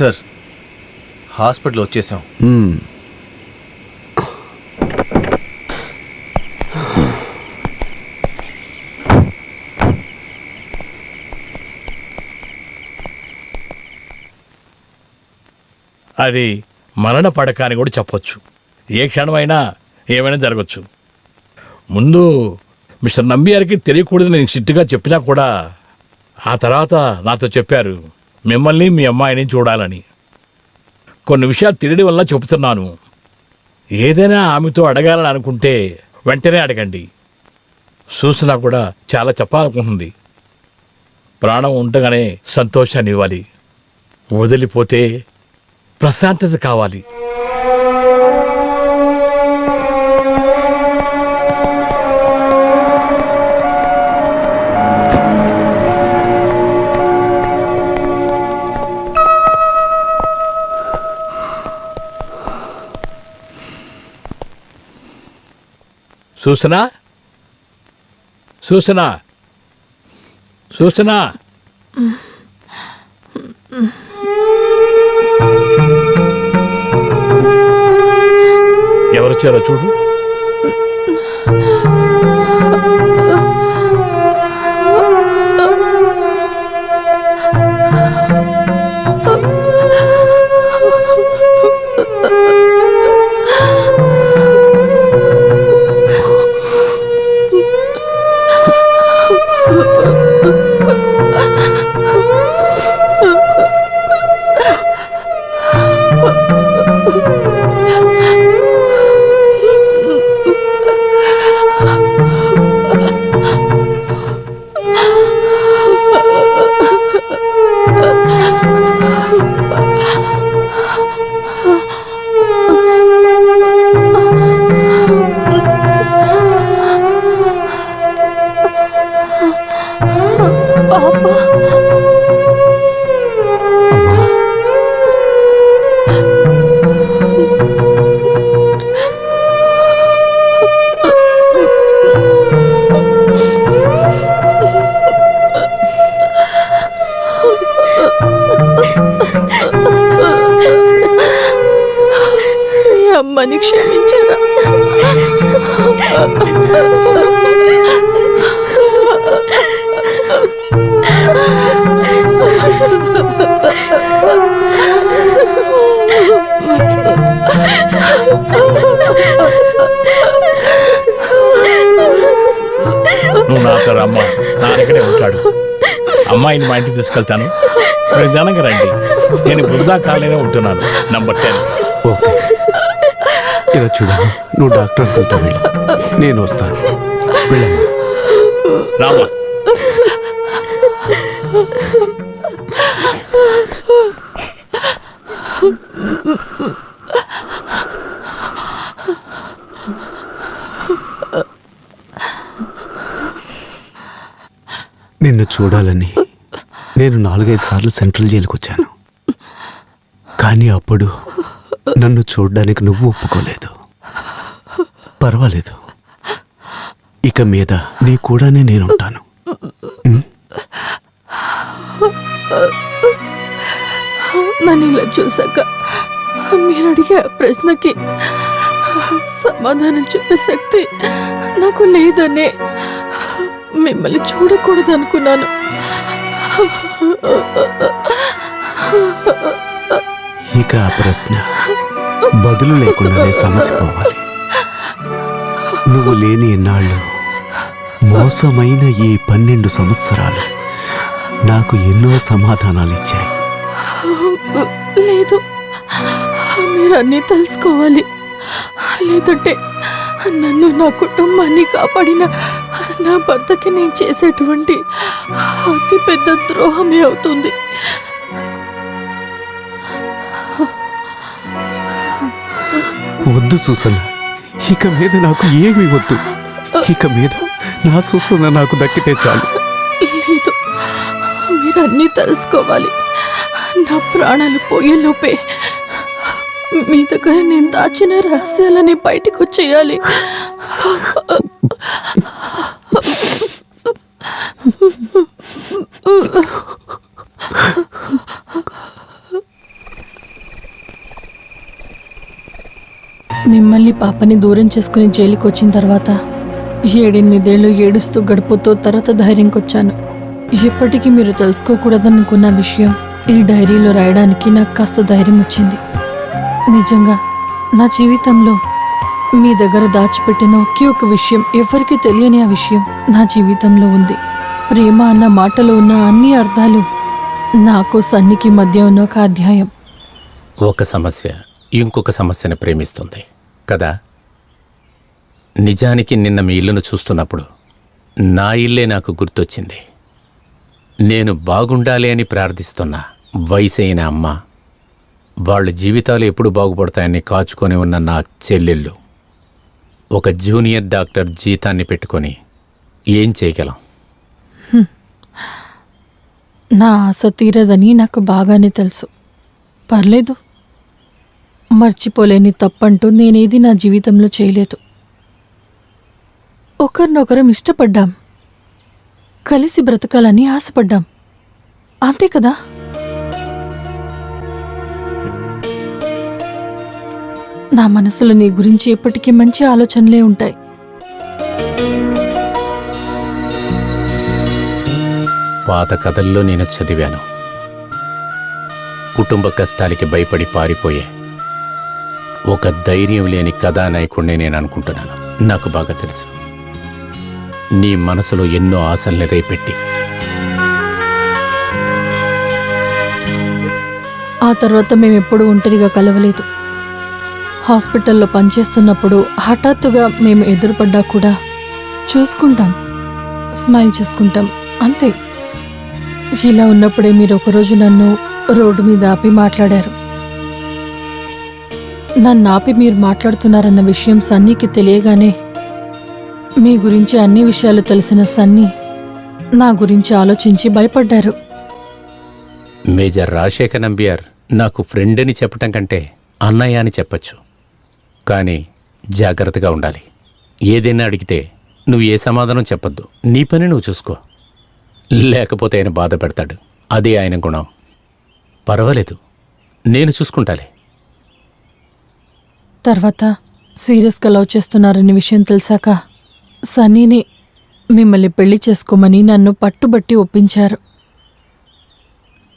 Sir hospital వచ్చేసాం. అది మరణ పడక అని కూడా చెప్పొచ్చు. ఏ క్షణమైనా ఏమైనా జరగచ్చు. ముందు మిస్టర్ నంబియారికి తెలియకూడదు నేను స్ట్రిక్ట్గా చెప్పినా కూడా ఆ తర్వాత నాతో చెప్పారు మిమ్మల్ని మీ అమ్మాయిని చూడాలని. కొన్ని విషయాలు తెలియడం వల్ల చెబుతున్నాను. ఏదైనా ఆమెతో అడగాలని అనుకుంటే వెంటనే అడగండి. చూసినా కూడా చాలా చెప్పాలనుకుంటుంది. ప్రాణం ఉండగానే సంతోషాన్ని ఇవ్వాలి, వదిలిపోతే ప్రశాంతత కావాలి. సూసనా సూసనా సూసనా ఎవరొచ్చారో చూడు. అమ్మని క్షమించారా? నువ్వు నాతో అమ్మ నాన్నక్కడే ఉంటాడు. అమ్మాయిని మా ఇంటికి తీసుకెళ్తాను. నిజానంగా రండి. నేను బురదా కాలనీనే ఉంటున్నాను, నంబర్ 10. ఓకే, ఇలా చూడమ్మా, నువ్వు డాక్టర్ అంకుల్తో వెళ్ళు, నేను వస్తాను. వెళ్ళమ్మా. రామా. నిన్ను చూడాలని నేను 4-5 సార్లు సెంట్రల్ జైలుకి వచ్చాను. కానీ అప్పుడు నన్ను చూడ్డానికి నువ్వు ఒప్పుకోలేదు. పర్వాలేదు, ఇక మీద నీ కూడానే నేనుంటాను. నన్ను ఇలా చూసాక మీరు అడిగే ప్రశ్నకి సమాధానం చెప్పే శక్తి నాకు లేదనే మిమ్మల్ని చూడకూడదు అనుకున్నాను. ఇక ఆ ప్రశ్న బదులు లేకుండానే సమసిపోవాలి. నువ్వు లేని ఎన్నాళ్ళు మోసమైన ఈ 12 సంవత్సరాలు నాకు ఎన్నో సమాధానాలు ఇచ్చాయి. లేదు, మీరు అన్నీ తెలుసుకోవాలి. లేదంటే నన్ను నా కుటుంబాన్ని కాపాడిన నా భర్తకి నేను చేసేటువంటి అతి పెద్ద ద్రోహమే అవుతుంది. వద్దు సూసన, ఇక మీద నాకు ఏమీ వద్దు. ఇక మీద నా సూసన నాకు దక్కితే చాలు. లేదు, మీరు అన్నీ తెలుసుకోవాలి. నా ప్రాణాలు పోయేలోపే మీ దగ్గర నేను దాచిన రహస్యాలని బయటకు వచ్చేయాలి. పాపని దూరం చేసుకుని జైలుకి వచ్చిన తర్వాత 7-8 ఏడుస్తూ గడుపుతూ తర్వాత ధైర్యంకొచ్చాను. ఎప్పటికీ మీరు తెలుసుకోకూడదనుకున్న విషయం ఈ డైరీలో రాయడానికి నాకు కాస్త ధైర్యం వచ్చింది. నిజంగా నా జీవితంలో మీ దగ్గర దాచిపెట్టిన ఒకే ఒక విషయం, ఎవరికీ తెలియని ఆ విషయం నా జీవితంలో ఉంది. ప్రేమ అన్న మాటలో ఉన్న అన్ని అర్థాలు నాకు సన్నికి మధ్య ఉన్న ఒక అధ్యాయం. ఒక సమస్య ఇంకొక సమస్యను ప్రేమిస్తుంది కదా. నిజానికి నిన్న మీ ఇల్లును చూస్తున్నప్పుడు నా ఇల్లే నాకు గుర్తొచ్చింది. నేను బాగుండాలి అని ప్రార్థిస్తున్న వయసైన అమ్మ, వాళ్ళ జీవితాలు ఎప్పుడు బాగుపడతాయని కాచుకొని ఉన్న నా చెల్లెళ్ళు, ఒక జూనియర్ డాక్టర్ జీతాన్ని పెట్టుకొని ఏం చేయగలం? నా ఆశ తీరదని నాకు బాగానే తెలుసు. పర్లేదు, మర్చిపోలేని తప్పంటూ నేనేది నా జీవితంలో చేయలేదు. ఒకరినొకరం ఇష్టపడ్డాం, కలిసి బ్రతకాలని ఆశపడ్డాం, అంతే కదా. నా మనసులో నీ గురించి ఎప్పటికీ మంచి ఆలోచనలే ఉంటాయి. పాత కథల్లో నేను చదివాను. కుటుంబ కష్టాలకి భయపడి పారిపోయే ఒక ధైర్యం లేని కథానాయకుడిని నేను అనుకుంటున్నాను. నాకు బాగా తెలుసు నీ మనసులో ఎన్నో ఆశల్ని రేపెట్టి. ఆ తర్వాత మేమెప్పుడూ ఒంటరిగా కలవలేదు. హాస్పిటల్లో పనిచేస్తున్నప్పుడు హఠాత్తుగా మేము ఎదురుపడ్డా కూడా చూసుకుంటాం, స్మైల్ చేసుకుంటాం, అంతే. ఇలా ఉన్నప్పుడే మీరు ఒకరోజు నన్ను రోడ్డు మీద ఆపి మాట్లాడారు. నన్ను ఆపి మీరు మాట్లాడుతున్నారన్న విషయం సన్నీకి తెలియగానే మీ గురించి అన్ని విషయాలు తెలిసిన సన్నీ నా గురించి ఆలోచించి భయపడ్డారు. మేజర్ రాజశేఖర్ నంబియార్ నాకు ఫ్రెండ్ అని చెప్పటం కంటే అన్నయ్య అని చెప్పచ్చు. కానీ జాగ్రత్తగా ఉండాలి. ఏదైనా అడిగితే నువ్వు ఏ సమాధానం చెప్పొద్దు. నీ పని నువ్వు చూసుకో, లేకపోతే ఆయన బాధ పెడతాడు. అదే ఆయన గుణం. పర్వాలేదు, నేను చూసుకుంటాలే. తర్వాత సీరియస్గా లవ్ చేస్తున్నారనే విషయం తెలిసాక సన్నీని మిమ్మల్ని పెళ్లి చేసుకోమని నన్ను పట్టుబట్టి ఒప్పించారు.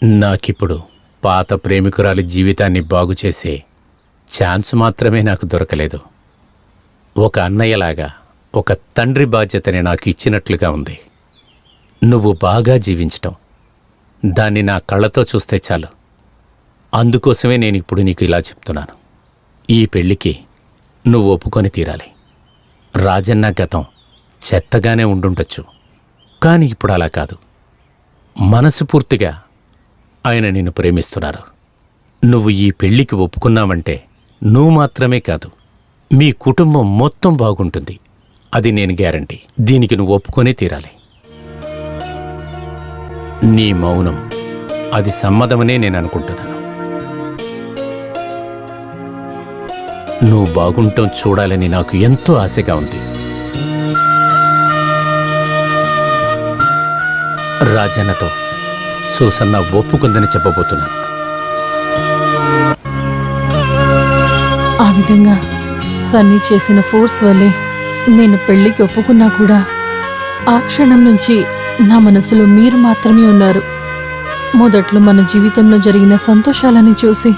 నాకిప్పుడు పాత ప్రేమికురాలి జీవితాన్ని బాగు చేసే ఛాన్స్ మాత్రమే నాకు దొరకలేదు. ఒక అన్నయ్యలాగా ఒక తండ్రి బాధ్యతని నాకు ఇచ్చినట్లుగా ఉంది. నువ్వు బాగా జీవించటం, దాన్ని నా కళ్ళతో చూస్తే చాలు. అందుకోసమే నేను ఇప్పుడు నీకు ఇలా చెప్తున్నాను. ఈ పెళ్ళికి నువ్వు ఒప్పుకొని తీరాలి. రాజన్న గతం చెత్తగానే ఉండుండొచ్చు, కానీ ఇప్పుడు అలా కాదు. మనస్ఫూర్తిగా ఆయన నిన్ను ప్రేమిస్తున్నారు. నువ్వు ఈ పెళ్ళికి ఒప్పుకున్నావంటే నువ్వు మాత్రమే కాదు, మీ కుటుంబం మొత్తం బాగుంటుంది. అది నేను గ్యారంటీ. దీనికి నువ్వు ఒప్పుకొనే తీరాలి. నీ మౌనం అది సమ్మతమనే నేను అనుకుంటున్నాను. నువ్వు బాగుంటాం చూడాలని నాకు ఎంతో ఆశగా ఉంది. రాజన్నతో సూసన్న ఒప్పుకుందని చెప్పబోతున్నాను. ఆ విధంగా సన్నీ చేసిన ఫోర్స్ వల్లే నేను పెళ్లికి ఒప్పుకున్నా కూడా ఆ క్షణం నుంచి నా మనసులో మీరు మాత్రమే ఉన్నారు. మొదట్లో మన జీవితంలో జరిగిన సంతోషాలని చూసి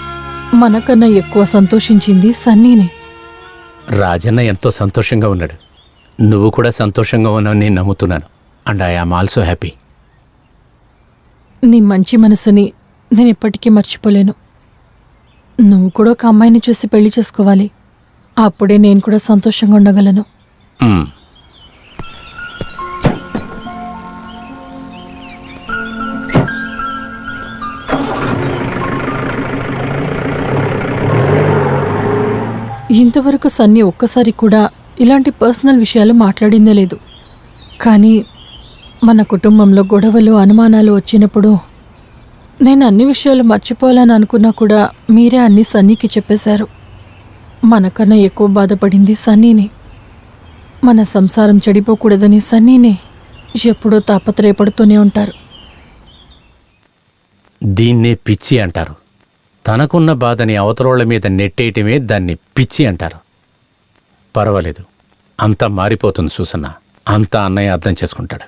మనకన్నా ఎక్కువ సంతోషించింది సన్నీనే. రాజన్న ఎంతో సంతోషంగా ఉన్నాడు. నువ్వు కూడా సంతోషంగా ఉన్నావు నేను నమ్ముతున్నాను. And I am also happy. నీ మంచి మనసుని నేను ఎప్పటికీ మర్చిపోలేను. నువ్వు కూడా ఒక అమ్మాయిని చూసి పెళ్లి చేసుకోవాలి. అప్పుడే నేను కూడా సంతోషంగా ఉండగలను. ఇంతవరకు సన్నీ ఒక్కసారి కూడా ఇలాంటి పర్సనల్ విషయాలు మాట్లాడిందే లేదు. కానీ మన కుటుంబంలో గొడవలు అనుమానాలు వచ్చినప్పుడు నేను అన్ని విషయాలు మర్చిపోవాలని అనుకున్నా కూడా మీరే అన్ని సన్నీకి చెప్పేశారు. మనకన్నా ఎక్కువ బాధపడింది సన్నీనే. మన సంసారం చెడిపోకూడదని సన్నీనే ఎప్పుడూ తాపత్రయపడుతూనే ఉంటారు. దీన్నే పిచ్చి అంటారు. తనకున్న బాధని అవతలోళ్ల మీద నెట్టేయటమే దాన్ని పిచ్చి అంటారు. పర్వాలేదు, అంతా మారిపోతుంది సూసన్న. అంతా అన్నయ్య అర్థం చేసుకుంటాడు.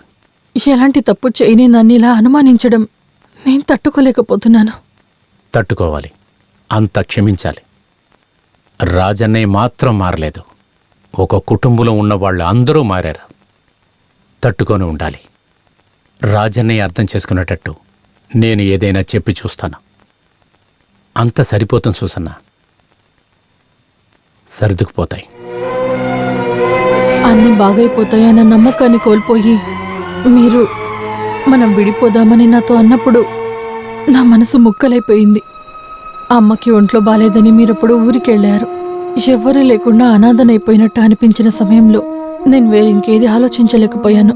ఎలాంటి తప్పు చేయని నన్ను ఇలా అనుమానించడం నేను తట్టుకోలేకపోతున్నాను. తట్టుకోవాలి, అంత క్షమించాలి. రాజన్నయ్య మాత్రం మారలేదు. ఒక కుటుంబంలో ఉన్న వాళ్ళు అందరూ మారారు. తట్టుకొని ఉండాలి. రాజన్నయ్య అర్థం చేసుకునేటట్టు నేను ఏదైనా చెప్పి చూస్తాను. అంత సరిపోతుంది సూసన్న, సర్దుకుపోతాయి. అన్నీ బాగైపోతాయన్న నమ్మకాన్ని కోల్పోయి మీరు మనం విడిపోదామని నాతో అన్నప్పుడు నా మనసు ముక్కలైపోయింది. అమ్మకి ఒంట్లో బాలేదని మీరప్పుడు ఊరికెళ్ళారు. ఎవ్వరూ లేకుండా అనాథనైపోయినట్టు అనిపించిన సమయంలో నేను వేరింకేది ఆలోచించలేకపోయాను.